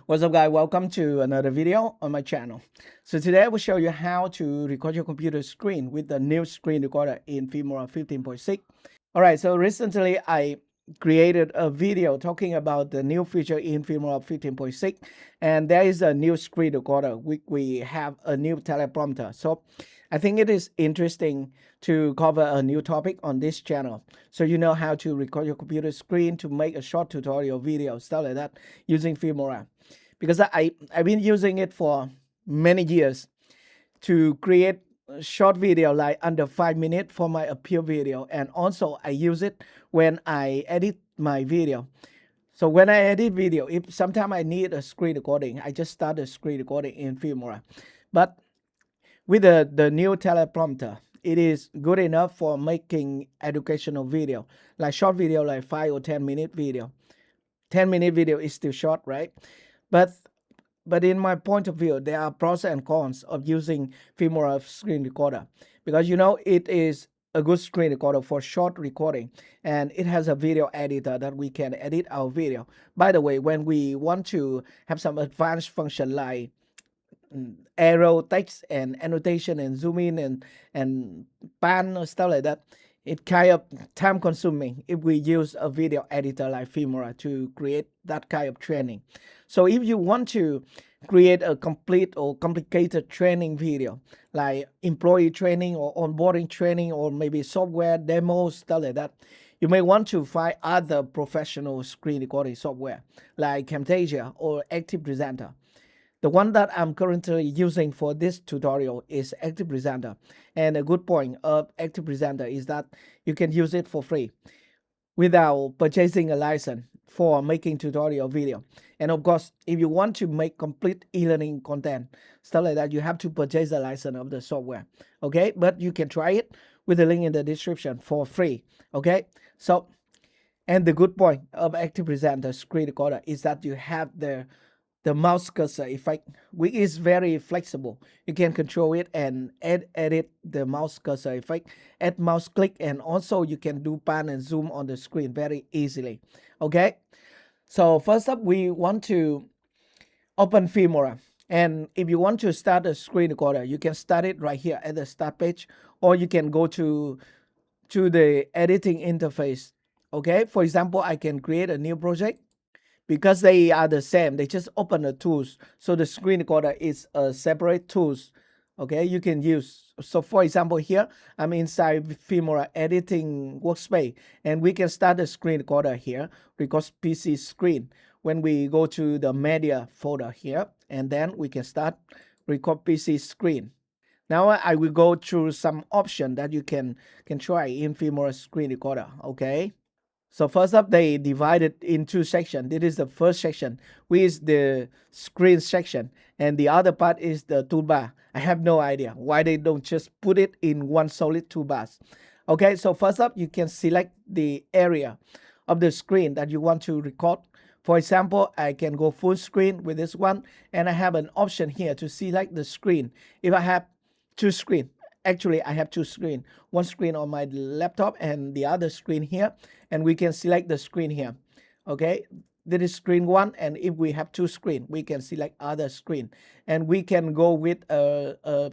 What's up guys, welcome to another video on my channel. So today I will show you how to record your computer screen with the new screen recorder in Filmora 15.6. Alright, so recently I created a video talking about the new feature in Filmora 15.6, and there is a new screen recorder. We have a new teleprompter. So I think it is interesting to cover a new topic on this channel. So you know how to record your computer screen to make a short tutorial video, stuff like that, using Filmora. Because I've been using it for many years to create a short video like under 5 minutes for my appeal video, and also I use it when I edit my video. So when I edit video, if sometimes I need a screen recording, I just start a screen recording in Filmora. But with the new teleprompter, it is good enough for making educational video, like short video, like 5 or 10-minute video. 10-minute video is still short, right? But in my point of view, there are pros and cons of using Filmora screen recorder, because you know it is a good screen recorder for short recording, and it has a video editor that we can edit our video. By the way, when we want to have some advanced function like arrow, text, and annotation, and zoom in and pan or stuff like that, it kind of time consuming if we use a video editor like Filmora to create that kind of training. So if you want to create a complete or complicated training video like employee training or onboarding training or maybe software demos, stuff like that, you may want to find other professional screen recording software like Camtasia or Active Presenter. The one that I'm currently using for this tutorial is Active Presenter. And a good point of Active Presenter is that you can use it for free without purchasing a license for making tutorial video. And of course, if you want to make complete e-learning content, stuff like that, you have to purchase a license of the software. Okay, but you can try it with the link in the description for free. Okay, so, and the good point of Active Presenter screen recorder is that you have the mouse cursor effect, which is very flexible. You can control it and edit the mouse cursor effect, add mouse click, and also you can do pan and zoom on the screen very easily. Okay, so first up, we want to open Filmora. And if you want to start a screen recorder, you can start it right here at the start page, or you can go to the editing interface. Okay, for example, I can create a new project. Because they are the same, they just open the tools. So the screen recorder is a separate tools. Okay, you can use. So for example, here I'm inside Filmora editing workspace, and we can start the screen recorder here, record PC screen. When we go to the media folder here, and then we can start record PC screen. Now I will go through some option that you can try in Filmora screen recorder. Okay. So first up, they divided in two sections. This is the first section, which is the screen section, and the other part is the toolbar. I have no idea why they don't just put it in one solid toolbars. Okay, so first up, you can select the area of the screen that you want to record. For example, I can go full screen with this one, and I have an option here to select the screen. If I have two screens, actually I have two screens, one screen on my laptop and the other screen here, and we can select the screen here. Okay, this is screen one, and if we have two screens, we can select other screen, and we can go with a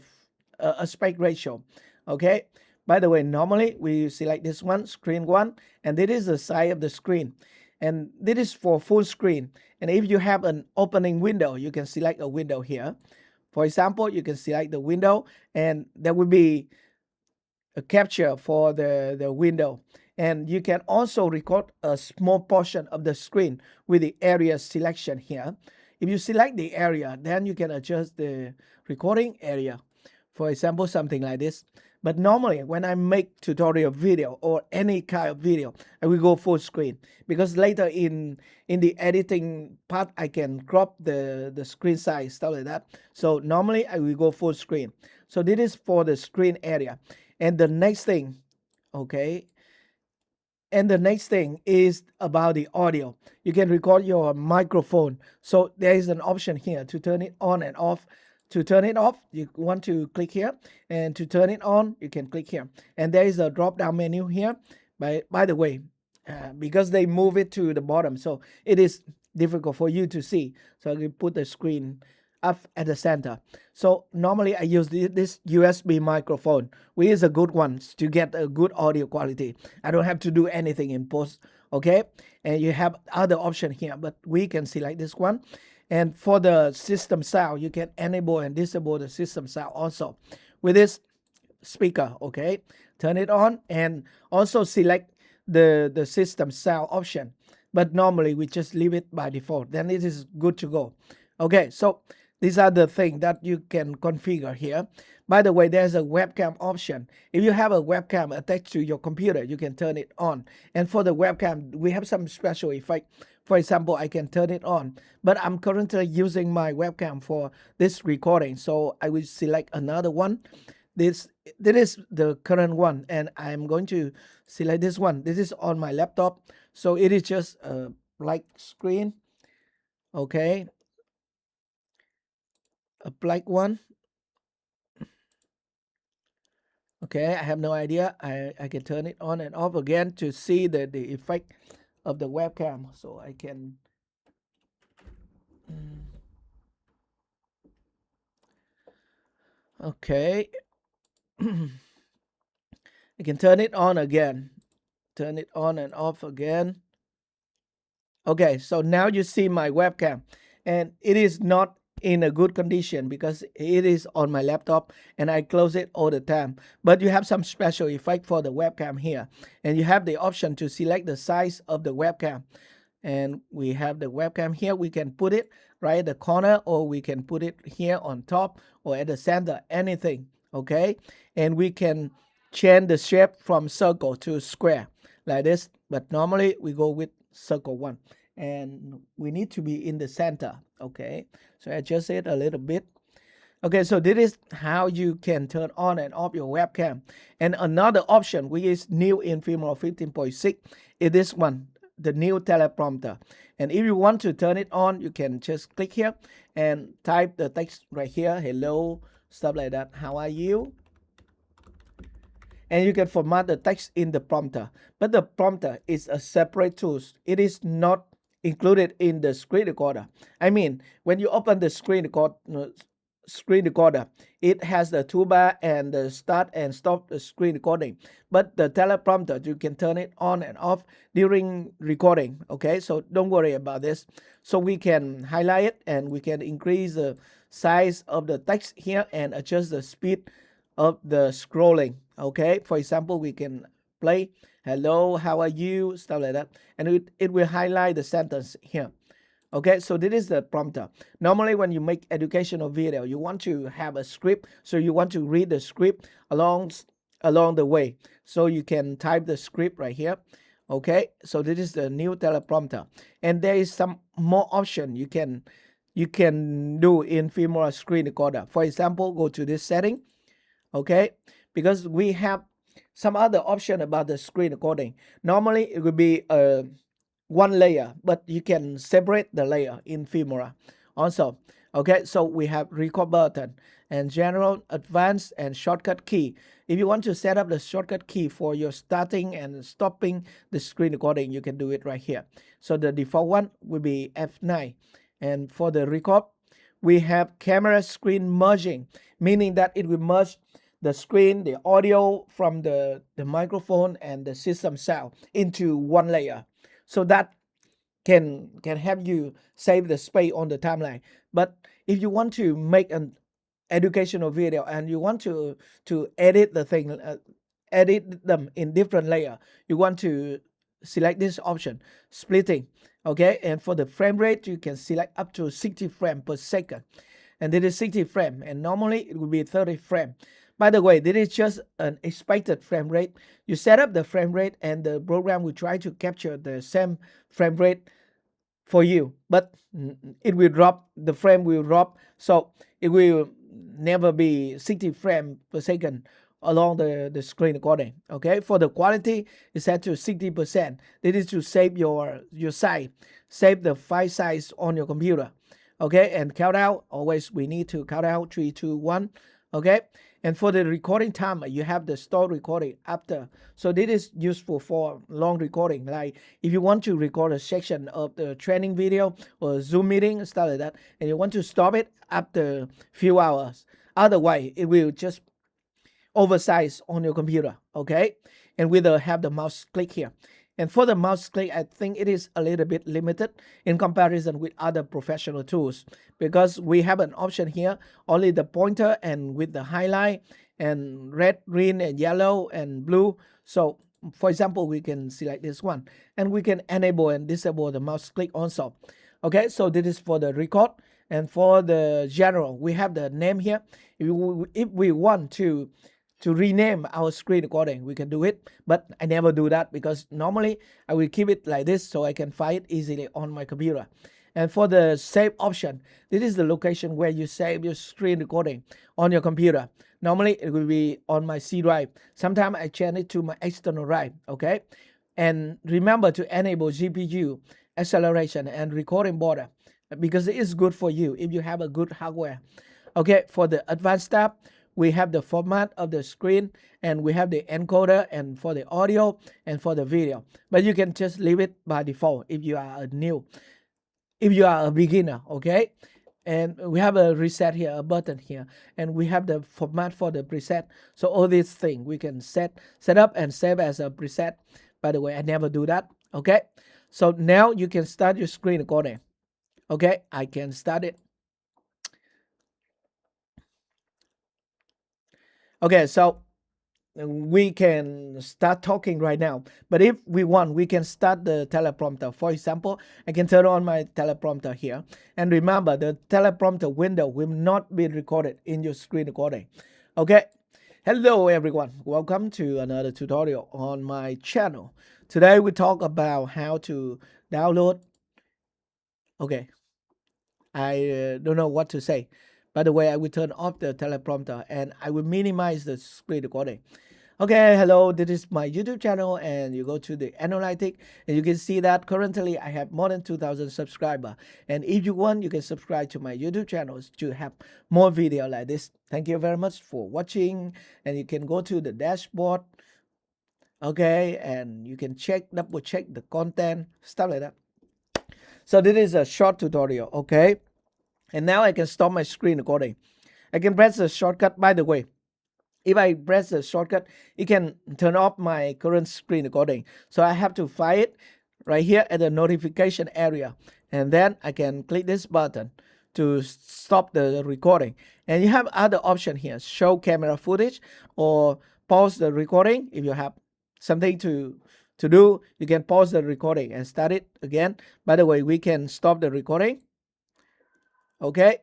aspect ratio. Okay, by the way, normally we select this one, screen one, and this is the size of the screen, and this is for full screen. And if you have an opening window, you can select a window here. For example, you can select the window, and there will be a capture for the window. And you can also record a small portion of the screen with the area selection here. If you select the area, then you can adjust the recording area. For example, something like this. But normally, when I make tutorial video or any kind of video, I will go full screen, because later in the editing part, I can crop the screen size, stuff like that. So normally, I will go full screen. So this is for the screen area. And the next thing, okay, and the next thing is about the audio. You can record your microphone. So there is an option here to turn it on and off. To turn it off, you want to click here, and to turn it on, you can click here. And there is a drop down menu here. By the way, because they move it to the bottom, so it is difficult for you to see. So I can put the screen up at the center. So normally I use this USB microphone, which is a good one to get a good audio quality. I don't have to do anything in post, okay? And you have other option here, but we can select this one. And for the system sound, you can enable and disable the system sound also with this speaker, okay? Turn it on and also select the system sound option. But normally we just leave it by default. Then it is good to go. Okay, so these are the things that you can configure here. By the way, there's a webcam option. If you have a webcam attached to your computer, you can turn it on. And for the webcam, we have some special effect. For example, I can turn it on, but I'm currently using my webcam for this recording. So I will select another one. This is the current one, and I'm going to select this one. This is on my laptop, so it is just a black screen. Okay, a black one. Okay, I have no idea. I can turn it on and off again to see the effect of the webcam. So I can okay. I can turn it on again. Turn it on and off again. Okay, so now you see my webcam, and it is not in a good condition because it is on my laptop and I close it all the time. But you have some special effect for the webcam here, and you have the option to select the size of the webcam. And we have the webcam here. We can put it right at the corner, or we can put it here on top or at the center, anything. Okay, and we can change the shape from circle to square like this, but normally we go with circle one, and we need to be in the center. Okay, so adjust it a little bit. Okay, so this is how you can turn on and off your webcam. And another option which is new in Filmora 15.6 is this one, the new teleprompter. And if you want to turn it on, you can just click here and type the text right here, hello, stuff like that, how are you? And you can format the text in the prompter. But the prompter is a separate tool. It is not included in the screen recorder. I mean, when you open the screen recorder, it has the toolbar and the start and stop the screen recording. But the teleprompter, you can turn it on and off during recording. Okay, so don't worry about this. So we can highlight it and we can increase the size of the text here and adjust the speed of the scrolling. Okay, for example, we can play hello, how are you, stuff like that, and it will highlight the sentence here. Okay, so this is the prompter. Normally when you make educational video, you want to have a script, so you want to read the script along the way, so you can type the script right here. Okay, so this is the new teleprompter, and there is some more option you can do in Filmora screen recorder. For example, go to this setting. Okay, because we have some other option about the screen recording. Normally it would be one layer, but you can separate the layer in Filmora also. Okay, so we have record button and general, advanced, and shortcut key. If you want to set up the shortcut key for your starting and stopping the screen recording, you can do it right here. So the default one will be F9. And for the record, we have camera screen merging, meaning that it will merge the screen, the audio from the microphone and the system sound into one layer. So that can help you save the space on the timeline. But if you want to make an educational video and you want to edit the thing, edit them in different layer, you want to select this option, splitting. Okay, and for the frame rate, you can select up to 60 frames per second, and this is 60 frames, and normally it will be 30 frames. By the way, this is just an expected frame rate. You set up the frame rate and the program will try to capture the same frame rate for you, but it will drop, the frame will drop, so it will never be 60 frames per second along the screen recording. Okay, for the quality, it's set to 60%. This is to save your size, save the file size on your computer. Okay, and count out, always we need to count out 3, 2, 1. Okay, and for the recording timer, you have the store recording after. So this is useful for long recording. Like if you want to record a section of the training video or Zoom meeting, stuff like that, and you want to stop it after few hours. Otherwise, it will just oversized on your computer. Okay, and we have the mouse click here. And for the mouse click, I think it is a little bit limited in comparison with other professional tools, because we have an option here, only the pointer and with the highlight and red, green, and yellow and blue. So for example, we can select this one and we can enable and disable the mouse click also. Okay, so this is for the record. And for the general, we have the name here. If we want to rename our screen recording, we can do it, but I never do that because normally I will keep it like this so I can find it easily on my computer. And for the save option, this is the location where you save your screen recording on your computer. Normally it will be on my C drive. Sometimes I change it to my external drive. Okay, and remember to enable GPU acceleration and recording border, because it is good for you if you have a good hardware. Okay, for the advanced tab, we have the format of the screen, and we have the encoder, and for the audio and for the video. But you can just leave it by default if you are a beginner. Okay, and we have a reset here, a button here, and we have the format for the preset. So all these things we can set up and save as a preset. By the way, I never do that. Okay, so now you can start your screen recording. Okay, I can start it. Okay, so we can start talking right now. But if we want, we can start the teleprompter. For example, I can turn on my teleprompter here. And remember, the teleprompter window will not be recorded in your screen recording. Okay, hello everyone. Welcome to another tutorial on my channel. Today we talk about how to download. Okay, I don't know what to say. By the way, I will turn off the teleprompter and I will minimize the screen recording. Okay, hello, this is my YouTube channel, and you go to the analytics and you can see that currently I have more than 2,000 subscribers. And if you want, you can subscribe to my YouTube channel to have more video like this. Thank you very much for watching, and you can go to the dashboard. Okay, and you can double check the content, stuff like that. So this is a short tutorial. Okay, and now I can stop my screen recording. I can press the shortcut. By the way, if I press the shortcut, it can turn off my current screen recording. So I have to find it right here at the notification area. And then I can click this button to stop the recording. And you have other option here, show camera footage or pause the recording. If you have something to do, you can pause the recording and start it again. By the way, we can stop the recording. Okay.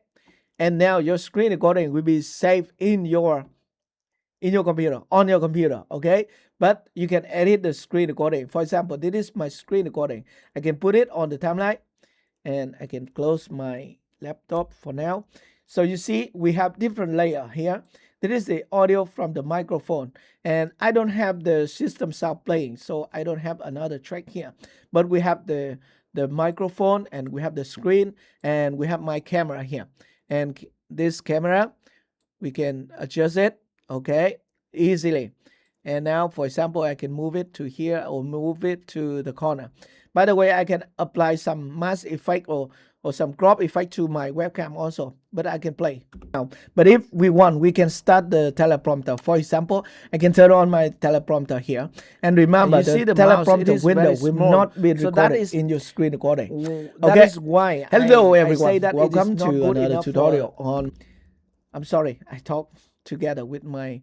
And now your screen recording will be saved in your computer, on your computer. Okay, but you can edit the screen recording. For example, this is my screen recording. I can put it on the timeline, and I can close my laptop for now. So you see we have different layer here. This is the audio from the microphone, and I don't have the system sound playing, so I don't have another track here, but we have the microphone, and we have the screen, and we have my camera here. And this camera, we can adjust it, okay, easily. And now, for example, I can move it to here or move it to the corner. By the way, I can apply some mask effect or some crop effect to my webcam also, but I can play now. But if we want, we can start the teleprompter. For example, I can turn on my teleprompter here. And remember, the teleprompter window will not be recorded in your screen recording. That is why hello everyone, I say that welcome to another tutorial on. I'm sorry, I talk together with my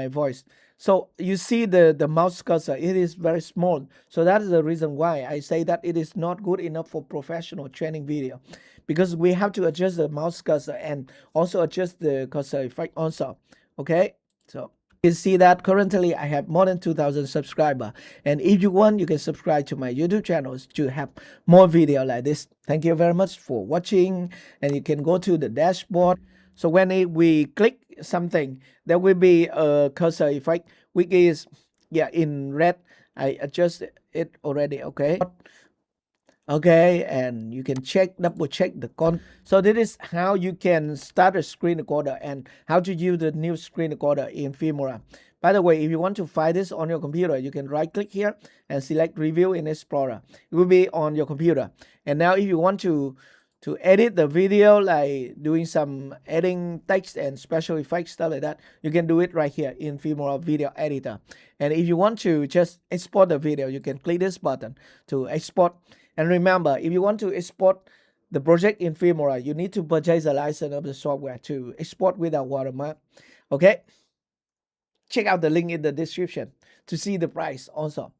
voice. So you see the mouse cursor, it is very small. So that is the reason why I say that it is not good enough for professional training video, because we have to adjust the mouse cursor and also adjust the cursor effect also. Okay, so you see that currently I have more than 2,000 subscribers, and if you want, you can subscribe to my YouTube channels to have more video like this. Thank you very much for watching, and you can go to the dashboard. So when we click something, there will be a cursor effect, which is in red. I adjust it already. Okay, Okay, and you can double check the content. So this is how you can start a screen recorder and how to use the new screen recorder in Filmora. By the way, if you want to find this on your computer, you can right click here and select review in Explorer. It will be on your computer. And now if you want to edit the video, like doing some editing text and special effects, stuff like that, you can do it right here in Filmora Video Editor. And if you want to just export the video, you can click this button to export. And remember, if you want to export the project in Filmora, you need to purchase a license of the software to export without watermark. Okay, check out the link in the description to see the price also.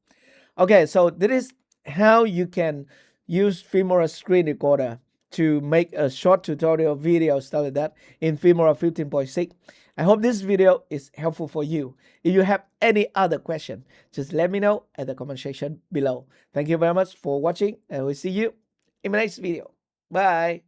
Okay, so this is how you can use Filmora screen recorder to make a short tutorial video, stuff like that, in Filmora 15.6. I hope this video is helpful for you. If you have any other question, just let me know at the comment section below. Thank you very much for watching, and we'll see you in my next video. Bye.